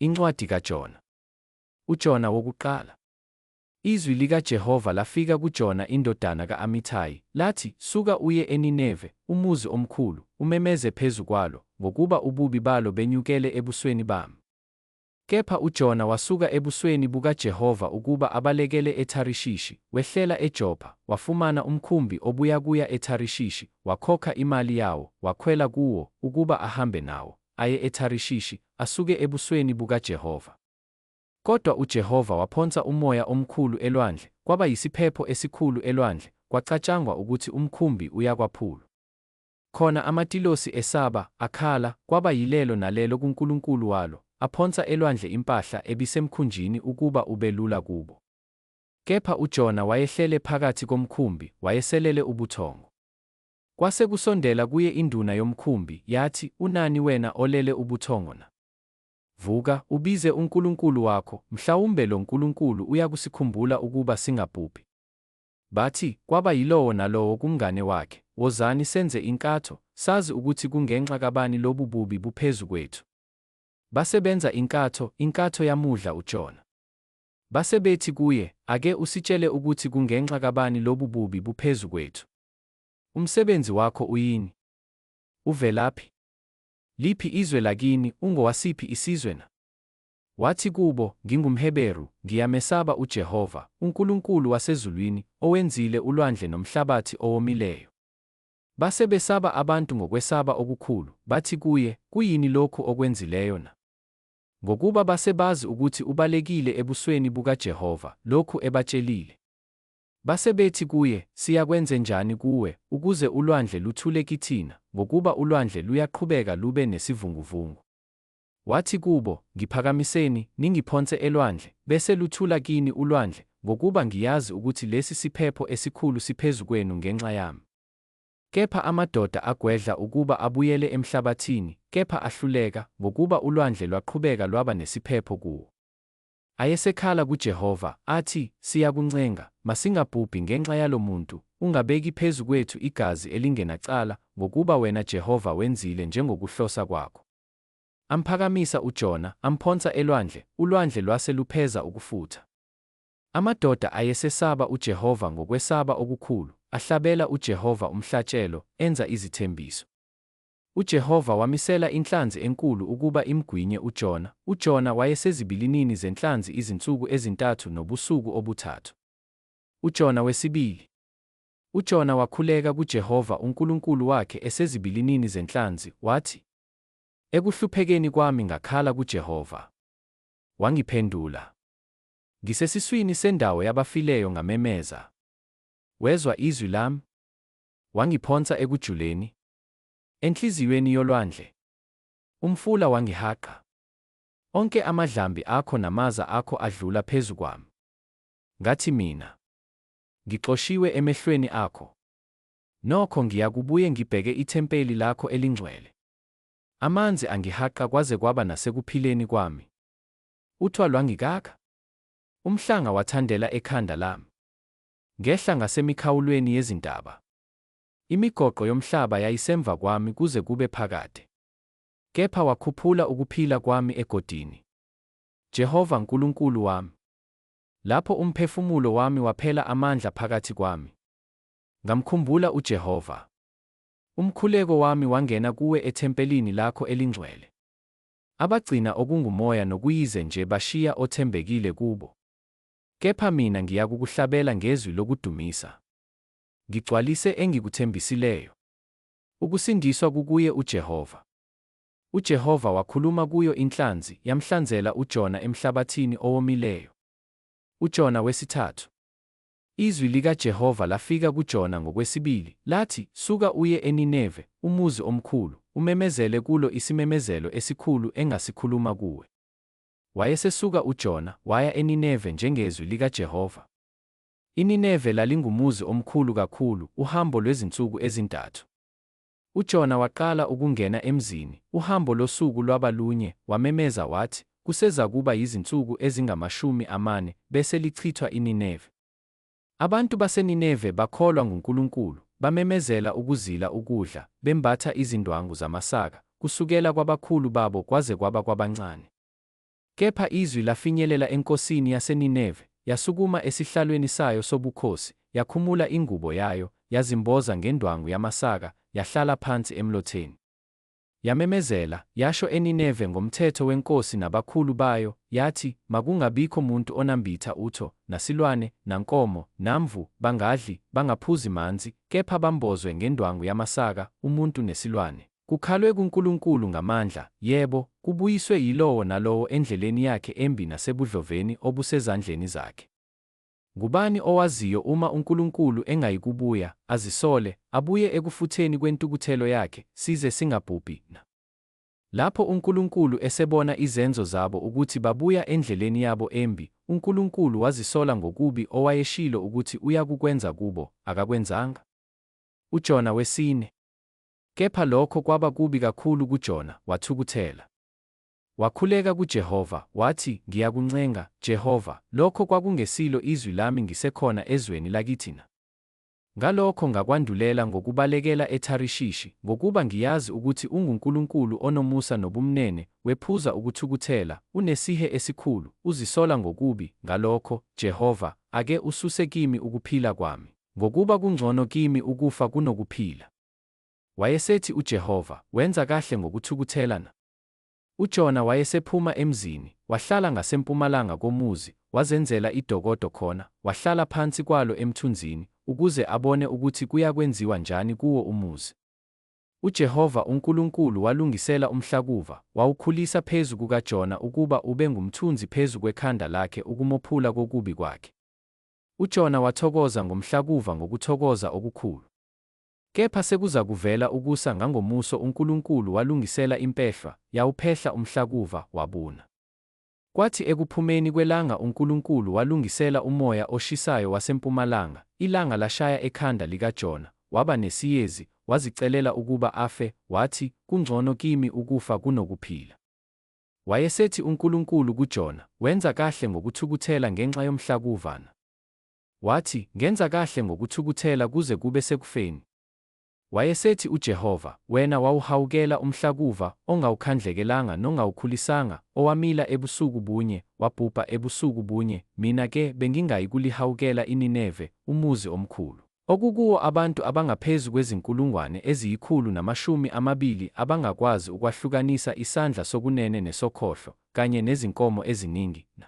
Incwadi kaJona. UJona wokuqala. Izwi likaJehova lafika kuJona indodana ka-Amithayi, lathi, "Suka uye eNineve, umuzi omkhulu, umemeze phezu kwalo, ngokuba ububi balo benyukele ebusweni bami." Kepha uJona wasuka ebusweni bukaJehova ukuba abalekele eTharishishi, wehlela eJopha, wafumana umkhumbi obuya kuya eTharishishi, wakhokha imali yawo, wakhwela kuwo, ukuba ahambe nawo, aye eTharishishi, asuke ebusweni bukaJehova. Kodwa uJehova waphonsa umoya omkhulu elwandle, kwaba yisiphepho esikhulu elwandle, kwacatshangwa ukuthi umkhumbi uyakwaphula. Khona amatilosi esaba, akhala, kwaba yilelo nalelo kuNkulunkulu walo, aphonsa elwandle impahla ebisemkhunjini ukuba ubelula kubo. Kepha uJona wayehlele phakathi komkhumbi, wayeselele ubuthongo. Kwase kusondela kuye induna yomkhumbi, yathi, "Unani wena olele ubuthongo na? Vuka, ubize uNkulunkulu wakho, mhlawumbe lo Nkulunkulu uyakusikhumbula ukuba singabhubhi." Bathi, kwaba yilowo nalowo kumngane wakhe, "Wozani senze inkatho, sazi ukuthi kungenxa kabani lobu bubi buphezu kwethu." Basebenza inkatho yamudla uJona. Base bethi kuye, "Ake usitshele ukuthi kungenxa kabani lobu bubi buphezu kwethu. Umsebenzi wakho uyini? Uvelaphi? Liphi izwe lakini, ungowasiphi isizwe na?" Wathi kubo, "NgingumHeberu, ngiyamesaba uJehova, uNkulunkulu wasezulwini, owenzile ulwandle nomhlabathi owomileyo." Base besaba abantu ngokwesaba okukhulu, bathi kuye, "Kuyini lokhu okwenzileyo na?" Ngokuba base bazi ukuthi ubalekile ebusweni bukaJehova, lokhu ebatshelile. Base bethi kuye, "Siyakwenze njani kuwe, ukuze ulwandle luthule kithina, ngokuba ulwandle luyaqhubeka lube nesivunguvungu?" Wathi kubo, "Ngiphakamiseni, ningiphonse elwandle, bese luthula kini ulwandle, ngokuba ngiyazi ukuthi lesi siphepho esikhulu siphezu kwenu ngenxa yami." Kepha amadoda agwedla ukuba abuyele emhlabathini, kepha ahluleka, ngokuba ulwandle lwaqhubeka lwaba nesiphepho kuwo. Ayesekhala kuJehova, athi, "Siyakuncenga, masingabhubhi ngenxa yalo muntu, ungabeki phezu kwethu igazi elingenacala, ngokuba wena Jehova wenzile njengokuhlosa kwakho." Amphakamisa uJona, amphonsa elwandle, ulwandle lwase lupheza ukufutha. Amadoda ayesesaba uJehova ngokwesaba okukhulu, ahlabela uJehova umhlatshelo, enza izithembiso. UJehova wamisela inhlanzi enkulu ukuba imgwinye uJona. UJona wayesezibilinini zenhlanzi izinsuku ezintathu nobusuku obuthathu. UJona wesibili. UJona wakhuleka kuJehova uNkulunkulu wakhe esezibilinini zenhlanzi, wathi, "Ekuhluphekeni kwami ngakhala kuJehova. Wangiphendula. Ngisesiswini sendawo yabafileyo ngamemeza. Wezwa izwi lami? Wangiphonsa ekujuleni, enhliziyweni yolwandle. Umfula wangihaqa. Onke amadlambi akho namaza akho adlula phezu kwami. Ngathi mina, ngixoshiwe emehlweni akho. Nokho ngiyakubuye ngibheke ithempeli lakho elingcwele. Amanzi angihaqa kwaze kwaba nasekuphileni kwami. Uthwa lwangikakha. Umhlanga wathandela ekhanda lami. Ngehla ngasemikhawulweni yezintaba. Imigoqo yomhlaba yayisemva kwami kuze kube phakade. Kepha wakhuphula ukuphila kwami egodini. Jehova Nkulunkulu wami. Lapho umphefumulo wami waphela amandla phakathi kwami. Ngamkhumbula uJehova. Umkhuleko wami wangena kuwe ethempelini lakho elingcwele. Abagcina okungumoya nokuyize nje bashiya othembekile kubo. Kepha mina ngiyakukuhlabela ngezwi lokudumisa. Ngigcwalise engikuthembisileyo. Ukusindiswa kukuye uJehova. UJehova wakhuluma kuyo inhlanzi, yamhlanzela uJona emhlabathini owomileyo. UJona wesithathu. Izwi likaJehova lafika kuJona ngokwesibili, lathi, "Suka uye eNineve, umuzi omkhulu, umemezele kulo isimemezelo esikhulu engasikhuluma kuwe." Wayesesuka uJona, waya eNineve njengezwi likaJehova. INineve lalingumuzi omkhulu kakhulu, uhambo lwezinsuku ezintathu. UJona waqala ukungena emzini, uhambo losuku lwaba lunye, wamemeza wathi, "Kusezakuba yizinsuku ezingama40 bese lichithwa iNineve." Abantu baseNineve bakholwa nguNkulunkulu, bamemezela ukuzila ukudla, bembatha izindwangu zamasaka, kusukela kwabakhulu babo kwaze kwaba kwabancane. Kepha izwi lafinyelela enkosini yaseNineve, yasukuma esihlalweni sayo sobukhosi, yakhumula ingubo yayo, yazimboza ngendwangu yamasaka, yahlala phansi emlotheni. Yamemezela, yasho eNineve ngomthetho wenkosi nabakhulu bayo, yathi, makungabikho muntu onambitha utho, nasilwane, nankomo, namvu, bangadli, bangaphuzi manzi, kepha bambozwe ngendwangu yamasaka, umuntu nesilwane. Kukhalwe kuNkulunkulu ngamandla, yebo, kubuyiswe yilowo nalowo endleleni yakhe embi nasebudloveni obusezandleni zakhe. Ngubani owaziyo uma uNkulunkulu engayikubuya, azisole, abuye ekufutheni kwentukuthelo yakhe, size singabhubhi na? Lapho uNkulunkulu esebona izenzo zabo ukuthi babuya endleleni yabo embi, uNkulunkulu wazisola ngokubi owayeshilo ukuthi uyakukwenza kubo, akakwenzanga. UJona wesine. Kepha lokho kwaba kubi kakhulu kuJona, wathukuthela. Wakhuleka kuJehova, wathi, ngiyakuncenga, Jehova, lokho kwakungesilo izwi lami ngisekhona ezweni lakithi na? Ngalokho ngakwandulela ngokubalekela eTharishishi, ngokuba ngiyazi ukuthi unguNkulunkulu onomusa nobumnene, wephuza ukuthukuthela, unesihe esikhulu, uzisola ngokubi. Ngalokho, Jehova, ake ususe kimi ukuphila kwami, ngokuba kungcono kimi ukufa kunokuphila. Wayesethi uJehova, wenza kahle ngokuthukuthela na? UJona wayesephuma emzini, wahlala ngasempumalanga komuzi, wazenzela idokodo khona, wahlala phansi kwalo emthunzini, ukuze abone ukuthi kuyakwenziwa njani kuwo umuzi. UJehova uNkulunkulu walungisela umhlakuva, wawukhulisa phezu kukaJona ukuba ube ngumthunzi phezu kwekhanda lakhe ukumophula kokubi kwakhe. UJona wathokoza ngomhlakuva ngokuthokoza okukhulu. Kepha sekuzakuvela ukusa ngangomuso uNkulunkulu walungisela impehlwa, yawuphehla umhlakuva, wabuna. Kwathi ekuphumeni kwelanga uNkulunkulu walungisela umoya oshisayo wasempumalanga, ilanga lashaya ekhanda likaJona, waba nesiyezi, wazicelela ukuba afe, wathi, kungcono kimi ukufa kunokuphila. Wayesethi uNkulunkulu kuJona, wenza kahle ngokuthukuthela ngenxa yomhlakuva na? Wathi, ngenza kahle ngokuthukuthela kuze kube sekufeni. Wayesethi uJehova, wena wawuhawukela umhlakuva, ongawukhandlekelanga nongawukhulisanga, owamila ebusuku bunye, wabhubha ebusuku bunye, mina-ke bengingayikulihawukela iNineve, umuzi omkhulu, okukuwo abantu abangaphezu kwezinkulungwane eziyi120 abangakwazi ukwahlukanisa isandla sokunene nesokhohlo, kanye nezinkomo eziningi na?